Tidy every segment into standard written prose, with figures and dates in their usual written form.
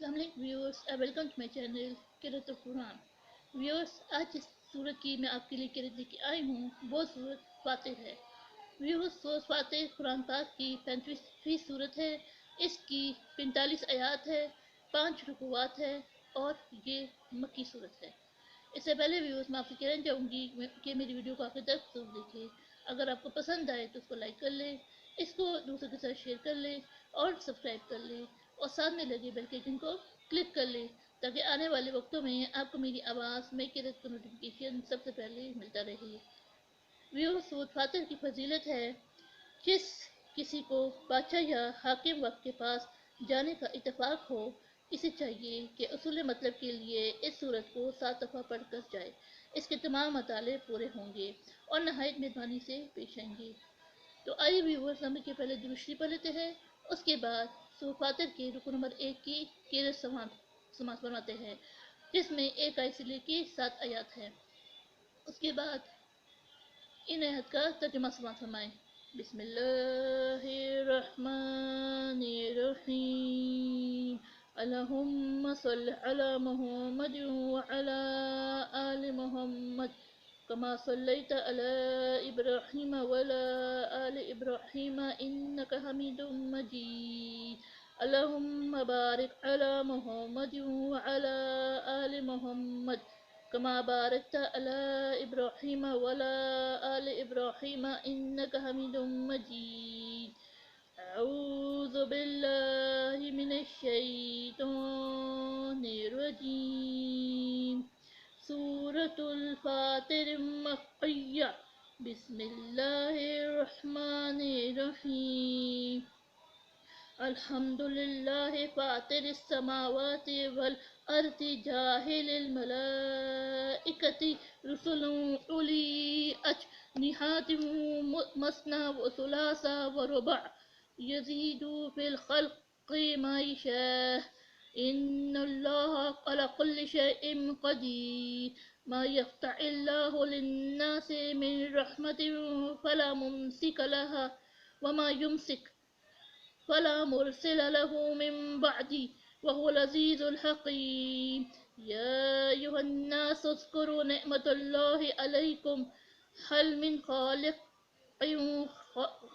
अस्सलाम वालेकुम viewers, welcome to my channel Qirat Quran. Viewers, आज जिस सूरत की मैं आपके लिए किरत लेके आई हूँ वो सूरत फातिर है। व्यूअर्स, सूरत फातिर कुरान पाक की 35वीं सूरत है। इसकी 45 आयात है, 5 रुकुआत है और ये मक्की सूरत है। इससे पहले व्यूअर्स मैं आपसे कहना चाहूँगी कि मेरी वीडियो को आखिर तक जरूर देखें। अगर आपको पसंद आए तो उसको लाइक कर लें, इसको दूसरों के साथ शेयर कर लें और सब्सक्राइब कर लें और साथ में लगे बेल के आइकन को क्लिक कर लें ताकि आने वाले वक्तों में आपको मेरी आवाज़ में किरत का नोटिफिकेशन सबसे पहले मिलता रहे। व्यूअर्स, सूरत फातिर की फजीलत है, जिस किसी को बादशाह या हाकिम वक्त के पास जाने का इत्तेफाक हो, इसे चाहिए कि उसूल मतलब के लिए इस सूरत को 7 दफ़ा पढ़ कर जाए। इसके तमाम मताले पूरे होंगे और नहायत मेहरबानी से पेश आएंगे। तो आइए व्यूअर्स, हम के पहले दुरुस्ती पढ़ लेते हैं। उसके बाद सूरत फातिर के रुकन नंबर 1 की किरत समाप्त फरमाते हैं, जिसमें 1 आयत से लेके 7 आयात है। उसके बाद इन आयत का तर्जुमा समाप्त फरमाएं। बिस्मिल्लाहिर्रहमानिर्रहीम। अल्लाहुम्मा सल्लि अला मुहम्मद व अला आलि मुहम्मद कमा सल्लैता अला इब्राहीम व अला आलि इब्राहीम इन्नका हमीदुम मजीद। अल्लाहुम्मा बारिक अला मुहम्मद व अला आलि मुहम्मद कमा बारकता अला इब्राहीम व अला आलि इब्राहीम इन्नका हमीदुम मजीद। अऊज़ु बिल्लाहि मिनश शैतानिर रजीम। सूरतुल फातिर मक्किय्या। बिस्मिल्लाहिर्रहमानिर्रहीम। अल्हम्दुलिल्लाहि फातिरिस समावाति वल अर्दि जाहिलिल मलाइकति रुसुलन उली अजनिहातिन मस्ना व सुलासा व रुबा यज़ीदु फिल खल्क़ि मा यशा। इन्नल्लाहा अला कुल्लि शैइन क़दीर। मा यफ्तहिल्लाहु लिन्नासि मिन रहमतिन फला मुमसिक लहा व मा युमसिक फला मुरसिल लहु मिन बअदी वहुवल अज़ीज़ुल हकीम। या अय्युहन्नास उज़्कुरू निअमतल्लाहि अलैकुम हल मिन खालिक़िन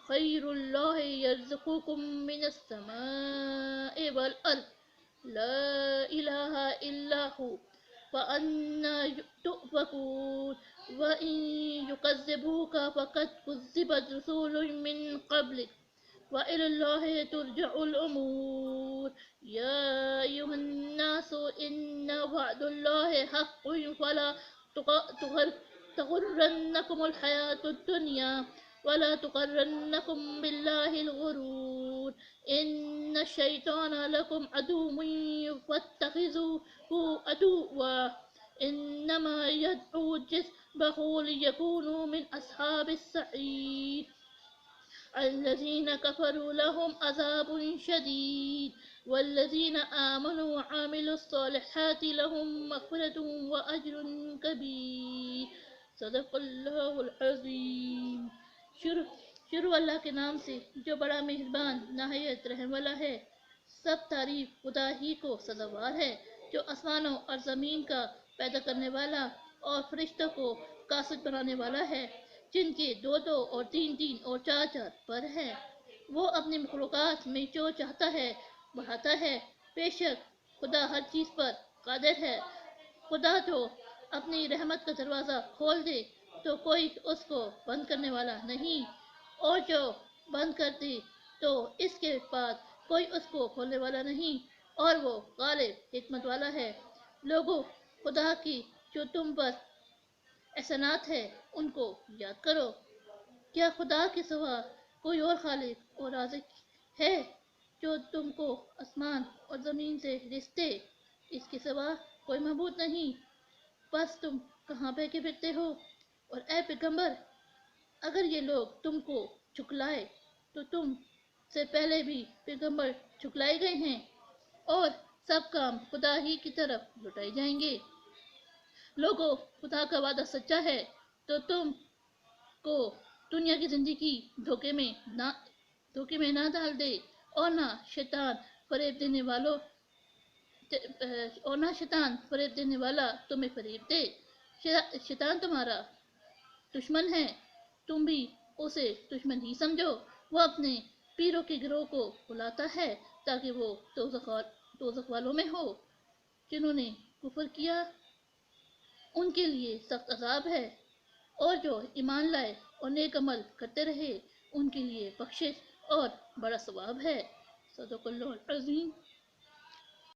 ग़ैरुल्लाहि यर्ज़ुक़ुकुम मिनस समाइ वल अर्ज़ ला इलाहा इल्ला हु फ़अन्ना तुफ़कून। व इन युकज़्ज़िबूका फ़क़द कुज़्ज़िबत रुसुलुम मिन क़ब्लिक व इलल्लाहि तुरजउल उमूर। या अय्युहन्नासु इन्ना वअदुल्लाहि हक़्क़ुन फला तग़ुर्रन्नकुमुल हयातुद दुनिया वला तुग़र्रन्नकुम बिल्लाहिल ग़ुरूर। इन्नश शैतान लकुम अदुव्वुन फत्तख़िज़ूहु अदुव्वा। इन्नमा यदउ हिज़्बहु लियकूनु मिन अस्हाबिस सईर। الذين كفروا لهم عذاب شديد والذين آمنوا وعملوا الصالحات لهم مغفرة وأجر كبير। صدق اللہ العظیم۔ شروع اللہ کے نام سے جو بڑا مہربان نہایت رحم والا ہے۔ سب تعریف خدا ہی کو سزاوار ہے، جو آسمانوں اور زمین کا پیدا کرنے والا اور فرشتوں کو قاصد بنانے والا ہے، جن کے 2 اور 3 اور 4 پر ہے۔ وہ اپنی مخلوقات میں جو چاہتا ہے بڑھاتا ہے۔ بے شک خدا ہر چیز پر قادر ہے۔ خدا جو اپنی رحمت کا دروازہ کھول دے تو کوئی اس کو بند کرنے والا نہیں، اور جو بند کر دے تو اس کے بعد کوئی اس کو کھولنے والا نہیں، اور وہ غالب حکمت والا ہے۔ لوگوں، خدا کی جو تم پر احسانات ہے ان کو یاد کرو۔ کیا خدا کے سوا کوئی اور خالق اور رازق ہے جو تم کو آسمان اور زمین سے رزق دے؟ اس کے سوا کوئی معبود نہیں۔ بس تم کہاں بہکے پھرتے ہو؟ اور اے پیغمبر، اگر یہ لوگ تم کو جھٹلائے تو تم سے پہلے بھی پیغمبر جھٹلائے گئے ہیں، اور سب کام خدا ہی کی طرف لوٹائے جائیں گے۔ لوگوں، خدا کا وعدہ سچا ہے، تو تم کو دنیا کی زندگی دھوکے میں نہ ڈال دے، اور نہ شیطان فریب دینے والوں اور نہ شیطان فریب دینے والا تمہیں فریب دے۔ شیطان تمہارا دشمن ہے، تم بھی اسے دشمن ہی سمجھو۔ وہ اپنے پیروں کے گروہ کو بلاتا ہے تاکہ وہ دوزخ والوں میں ہو۔ جنہوں نے کفر کیا ان کے لیے سخت عذاب ہے، اور جو ایمان لائے اور نیک عمل کرتے رہے ان کے لیے بخشش اور بڑا ثواب ہے۔ صدق اللہ العظیم۔